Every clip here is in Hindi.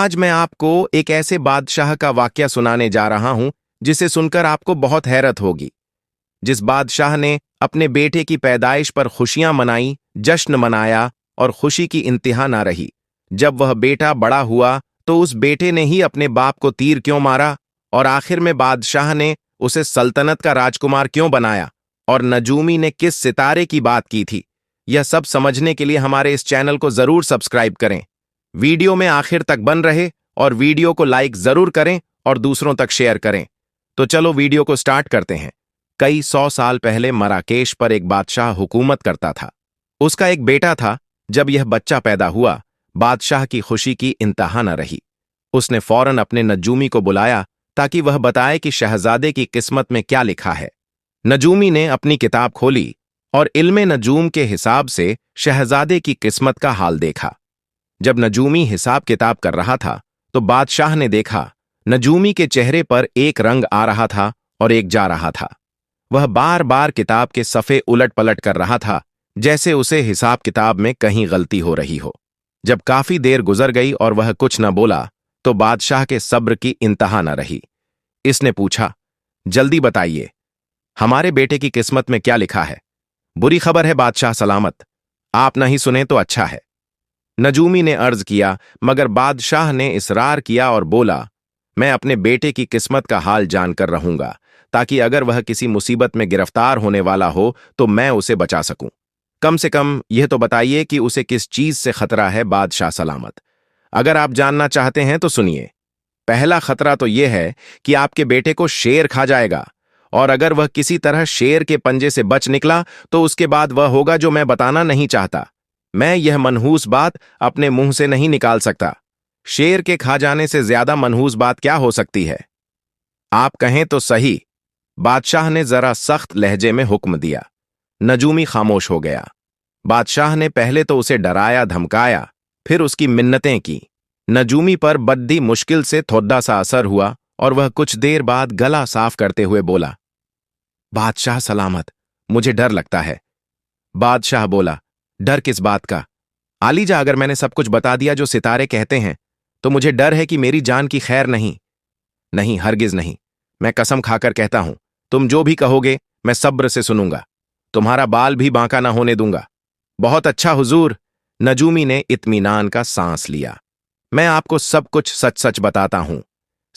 आज मैं आपको एक ऐसे बादशाह का वाकया सुनाने जा रहा हूं जिसे सुनकर आपको बहुत हैरत होगी। जिस बादशाह ने अपने बेटे की पैदाइश पर खुशियां मनाई, जश्न मनाया और खुशी की इंतहा ना रही। जब वह बेटा बड़ा हुआ तो उस बेटे ने ही अपने बाप को तीर क्यों मारा और आखिर में बादशाह ने उसे सल्तनत का राजकुमार क्यों बनाया और नजूमी ने किस सितारे की बात की थी, यह सब समझने के लिए हमारे इस चैनल को जरूर सब्सक्राइब करें। वीडियो में आखिर तक बन रहे और वीडियो को लाइक जरूर करें और दूसरों तक शेयर करें। तो चलो वीडियो को स्टार्ट करते हैं। कई 100 साल पहले मराकेश पर एक बादशाह हुकूमत करता था। उसका एक बेटा था। जब यह बच्चा पैदा हुआ, बादशाह की खुशी की इंतहा न रही। उसने फौरन अपने नजूमी को बुलाया ताकि वह बताए कि शहजादे की किस्मत में क्या लिखा है। नजूमी ने अपनी किताब खोली और इल्मे नजूम के हिसाब से शहजादे की किस्मत का हाल देखा। जब नजूमी हिसाब किताब कर रहा था तो बादशाह ने देखा नजूमी के चेहरे पर एक रंग आ रहा था और एक जा रहा था। वह बार बार किताब के सफ़े उलट पलट कर रहा था, जैसे उसे हिसाब किताब में कहीं गलती हो रही हो। जब काफी देर गुजर गई और वह कुछ न बोला तो बादशाह के सब्र की इंतहा न रही। इसने पूछा, जल्दी बताइए, हमारे बेटे की किस्मत में क्या लिखा है? बुरी खबर है बादशाह सलामत, आप नहीं सुने तो अच्छा है। नजूमी ने अर्ज किया, मगर बादशाह ने इसरार किया और बोला, मैं अपने बेटे की किस्मत का हाल जानकर रहूंगा ताकि अगर वह किसी मुसीबत में गिरफ्तार होने वाला हो तो मैं उसे बचा सकूं। कम से कम यह तो बताइए कि उसे किस चीज से खतरा है बादशाह सलामत। अगर आप जानना चाहते हैं तो सुनिए। पहला खतरा तो यह है कि आपके बेटे को शेर खा जाएगा, और अगर वह किसी तरह शेर के पंजे से बच निकला तो उसके बाद वह होगा जो मैं बताना नहीं चाहता। मैं यह मनहूस बात अपने मुंह से नहीं निकाल सकता। शेर के खा जाने से ज्यादा मनहूस बात क्या हो सकती है? आप कहें तो सही, बादशाह ने जरा सख्त लहजे में हुक्म दिया। नजूमी खामोश हो गया। बादशाह ने पहले तो उसे डराया धमकाया, फिर उसकी मिन्नतें की। नजूमी पर बद्दी मुश्किल से थोड़ा सा असर हुआ और वह कुछ देर बाद गला साफ करते हुए बोला, बादशाह सलामत, मुझे डर लगता है। बादशाह बोला, डर किस बात का? आलीजा, अगर मैंने सब कुछ बता दिया जो सितारे कहते हैं तो मुझे डर है कि मेरी जान की खैर नहीं। नहीं, हरगिज नहीं। मैं कसम खाकर कहता हूं, तुम जो भी कहोगे मैं सब्र से सुनूंगा। तुम्हारा बाल भी बांका ना होने दूंगा। बहुत अच्छा हुजूर, नजूमी ने इत्मीनान का सांस लिया। मैं आपको सब कुछ सच सच बताता हूं।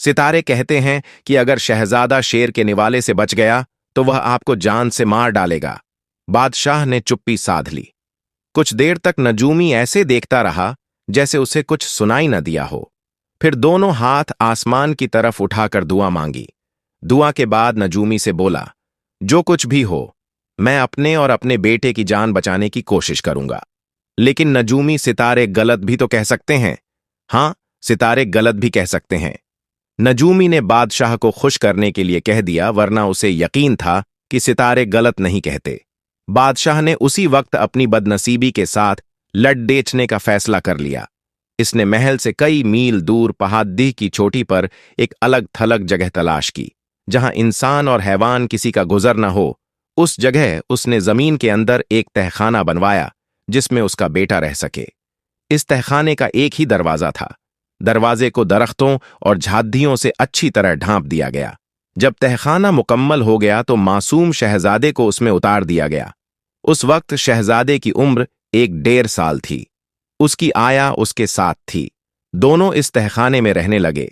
सितारे कहते हैं कि अगर शहजादा शेर के निवाले से बच गया तो वह आपको जान से मार डालेगा। बादशाह ने चुप्पी साध ली। कुछ देर तक नजूमी ऐसे देखता रहा जैसे उसे कुछ सुनाई न दिया हो। फिर दोनों हाथ आसमान की तरफ उठाकर दुआ मांगी। दुआ के बाद नजूमी से बोला, जो कुछ भी हो, मैं अपने और अपने बेटे की जान बचाने की कोशिश करूंगा। लेकिन नजूमी, सितारे गलत भी तो कह सकते हैं। हां, सितारे गलत भी कह सकते हैं। नजूमी ने बादशाह को खुश करने के लिए कह दिया, वरना उसे यकीन था कि सितारे गलत नहीं कहते। बादशाह ने उसी वक्त अपनी बदनसीबी के साथ लड्डेचने का फैसला कर लिया। इसने महल से कई मील दूर पहाड़ी की चोटी पर एक अलग थलग जगह तलाश की, जहां इंसान और हैवान किसी का गुजर न हो। उस जगह उसने जमीन के अंदर एक तहखाना बनवाया जिसमें उसका बेटा रह सके। इस तहखाने का एक ही दरवाजा था। दरवाजे को दरख्तों और झाड़ियों से अच्छी तरह ढांप दिया गया। जब तहखाना मुकम्मल हो गया तो मासूम शहजादे को उसमें उतार दिया गया। उस वक्त शहजादे की उम्र 1.5 साल थी। उसकी आया उसके साथ थी। दोनों इस तहखाने में रहने लगे।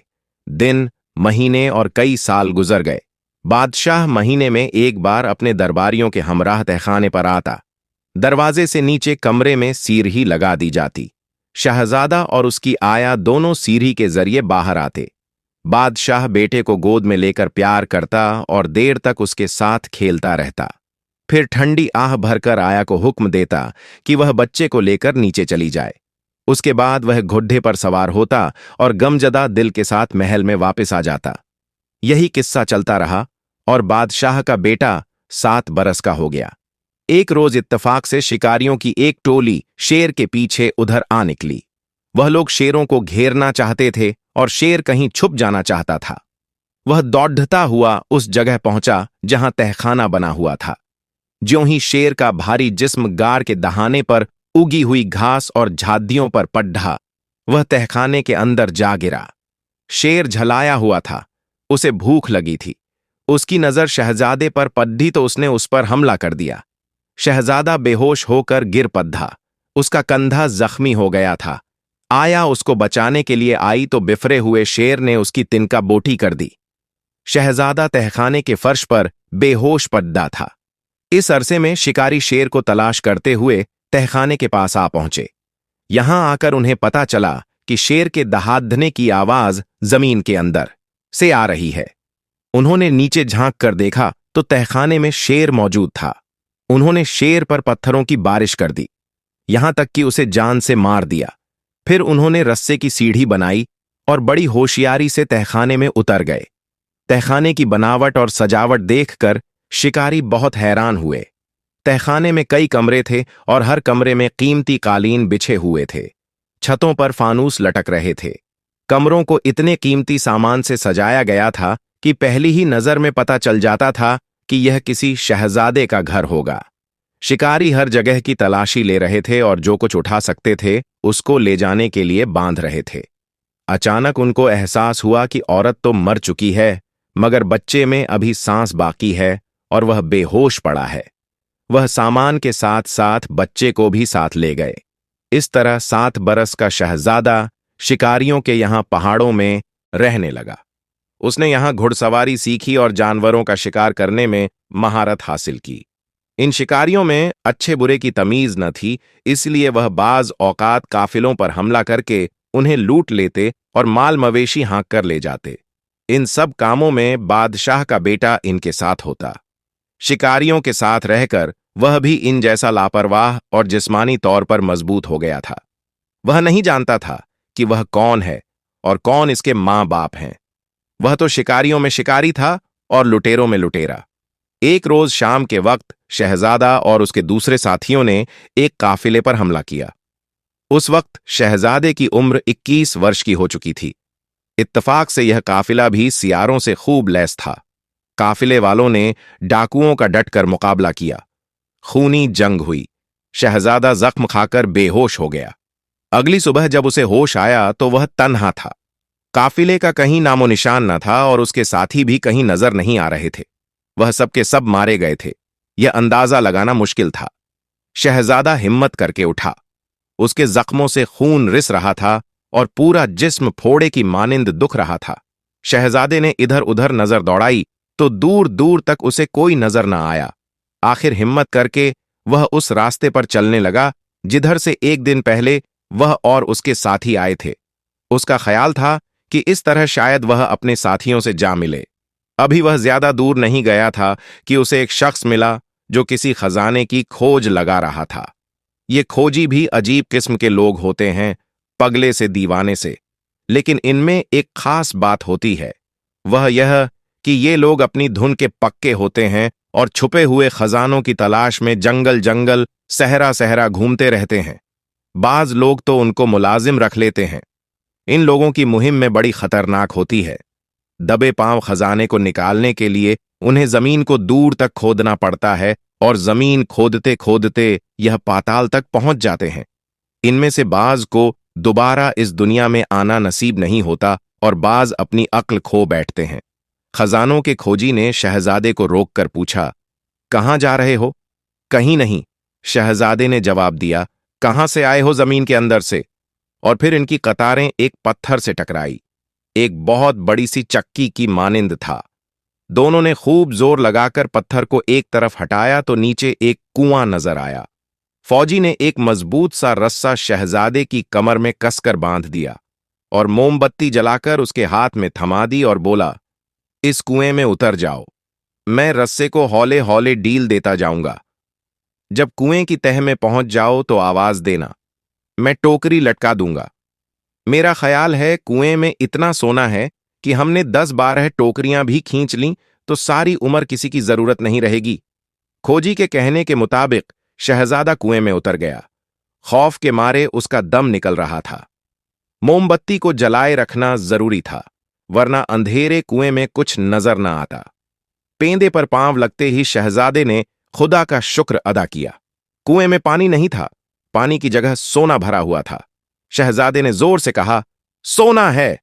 दिन, महीने और कई साल गुजर गए। बादशाह महीने में एक बार अपने दरबारियों के हमराह तहखाने पर आता। दरवाजे से नीचे कमरे में सीढ़ी लगा दी जाती। शहजादा और उसकी आया दोनों सीढ़ी के जरिए बाहर आते। बादशाह बेटे को गोद में लेकर प्यार करता और देर तक उसके साथ खेलता रहता। फिर ठंडी आह भरकर आया को हुक्म देता कि वह बच्चे को लेकर नीचे चली जाए। उसके बाद वह घोड़े पर सवार होता और गमजदा दिल के साथ महल में वापस आ जाता। यही किस्सा चलता रहा और बादशाह का बेटा 7 बरस का हो गया। एक रोज इत्तफाक से शिकारियों की एक टोली शेर के पीछे उधर आ निकली। वह लोग शेरों को घेरना चाहते थे और शेर कहीं छुप जाना चाहता था। वह दौड़ता हुआ उस जगह पहुंचा जहां तहखाना बना हुआ था। ज्यों ही शेर का भारी जिस्म गार के दहाने पर उगी हुई घास और झाड़ियों पर पड्ढा, वह तहखाने के अंदर जा गिरा। शेर झलाया हुआ था, उसे भूख लगी थी। उसकी नजर शहजादे पर पड़ी तो उसने उस पर हमला कर दिया। शहजादा बेहोश होकर गिर पद्धा, उसका कंधा जख्मी हो गया था। आया उसको बचाने के लिए आई तो बिफरे हुए शेर ने उसकी तिनका बोटी कर दी। शहजादा तहखाने के फर्श पर बेहोश पड़ा था। इस अरसे में शिकारी शेर को तलाश करते हुए तहखाने के पास आ पहुंचे। यहां आकर उन्हें पता चला कि शेर के दहाड़ने की आवाज जमीन के अंदर से आ रही है। उन्होंने नीचे झांक कर देखा तो तहखाने में शेर मौजूद था। उन्होंने शेर पर पत्थरों की बारिश कर दी, यहां तक कि उसे जान से मार दिया। फिर उन्होंने रस्से की सीढ़ी बनाई और बड़ी होशियारी से तहखाने में उतर गए। तहखाने की बनावट और सजावट देखकर शिकारी बहुत हैरान हुए। तहखाने में कई कमरे थे और हर कमरे में कीमती कालीन बिछे हुए थे। छतों पर फानूस लटक रहे थे। कमरों को इतने कीमती सामान से सजाया गया था कि पहली ही नजर में पता चल जाता था कि यह किसी शहजादे का घर होगा। शिकारी हर जगह की तलाशी ले रहे थे और जो कुछ उठा सकते थे उसको ले जाने के लिए बांध रहे थे। अचानक उनको एहसास हुआ कि औरत तो मर चुकी है, मगर बच्चे में अभी सांस बाकी है और वह बेहोश पड़ा है। वह सामान के साथ साथ बच्चे को भी साथ ले गए। इस तरह 7 बरस का शहजादा शिकारियों के यहां पहाड़ों में रहने लगा। उसने यहां घुड़सवारी सीखी और जानवरों का शिकार करने में महारत हासिल की। इन शिकारियों में अच्छे बुरे की तमीज न थी, इसलिए वह बाज औकात काफिलों पर हमला करके उन्हें लूट लेते और माल मवेशी हाँक कर ले जाते। इन सब कामों में बादशाह का बेटा इनके साथ होता। शिकारियों के साथ रहकर वह भी इन जैसा लापरवाह और जिस्मानी तौर पर मजबूत हो गया था। वह नहीं जानता था कि वह कौन है और कौन इसके मां बाप हैं। वह तो शिकारियों में शिकारी था और लुटेरों में लुटेरा। एक रोज शाम के वक्त शहजादा और उसके दूसरे साथियों ने एक काफिले पर हमला किया। उस वक्त शहजादे की उम्र 21 वर्ष की हो चुकी थी। इत्तफाक से यह काफिला भी सियारों से खूब लैस था। काफिले वालों ने डाकुओं का डटकर मुकाबला किया। खूनी जंग हुई। शहजादा जख्म खाकर बेहोश हो गया। अगली सुबह जब उसे होश आया तो वह तन्हा था। काफिले का कहीं नामो निशान न था और उसके साथी भी कहीं नजर नहीं आ रहे थे। वह सबके सब मारे गए थे, यह अंदाजा लगाना मुश्किल था। शहजादा हिम्मत करके उठा। उसके जख्मों से खून रिस रहा था और पूरा जिस्म फोड़े की मानिंद दुख रहा था। शहजादे ने इधर उधर नजर दौड़ाई तो दूर दूर तक उसे कोई नजर न आया। आखिर हिम्मत करके वह उस रास्ते पर चलने लगा जिधर से एक दिन पहले वह और उसके साथी आए थे। उसका ख्याल था कि इस तरह शायद वह अपने साथियों से जा मिले। अभी वह ज्यादा दूर नहीं गया था कि उसे एक शख्स मिला जो किसी खजाने की खोज लगा रहा था। ये खोजी भी अजीब किस्म के लोग होते हैं, पगले से दीवाने से। लेकिन इनमें एक खास बात होती है, वह यह कि ये लोग अपनी धुन के पक्के होते हैं और छुपे हुए खजानों की तलाश में जंगल जंगल सहरा सहरा घूमते रहते हैं। बाज लोग तो उनको मुलाजिम रख लेते हैं। इन लोगों की मुहिम में बड़ी खतरनाक होती है। दबे पांव खजाने को निकालने के लिए उन्हें जमीन को दूर तक खोदना पड़ता है और जमीन खोदते खोदते यह पाताल तक पहुंच जाते हैं। इनमें से बाज को दोबारा इस दुनिया में आना नसीब नहीं होता और बाज अपनी अक्ल खो बैठते हैं। खजानों के खोजी ने शहजादे को रोककर पूछा, कहां जा रहे हो? कहीं नहीं, शहजादे ने जवाब दिया। कहां से आए हो? जमीन के अंदर से। और फिर इनकी कतारें एक पत्थर से टकराई। एक बहुत बड़ी सी चक्की की मानिंद था। दोनों ने खूब जोर लगाकर पत्थर को एक तरफ हटाया तो नीचे एक कुआं नजर आया। फौजी ने एक मजबूत सा रस्सा शहजादे की कमर में कसकर बांध दिया और मोमबत्ती जलाकर उसके हाथ में थमा दी और बोला, इस कुएं में उतर जाओ। मैं रस्से को हौले हौले डील देता जाऊंगा। जब कुएं की तह में पहुंच जाओ तो आवाज देना, मैं टोकरी लटका दूंगा। मेरा ख्याल है कुएं में इतना सोना है कि हमने 10-12 टोकरियां भी खींच लीं तो सारी उम्र किसी की जरूरत नहीं रहेगी। खोजी के कहने के मुताबिक शहजादा कुएं में उतर गया। खौफ के मारे उसका दम निकल रहा था। मोमबत्ती को जलाए रखना जरूरी था, वरना अंधेरे कुएं में कुछ नजर न आता। पेंदे पर पांव लगते ही शहजादे ने खुदा का शुक्र अदा किया। कुएं में पानी नहीं था, पानी की जगह सोना भरा हुआ था। शहजादे ने जोर से कहा, सोना है।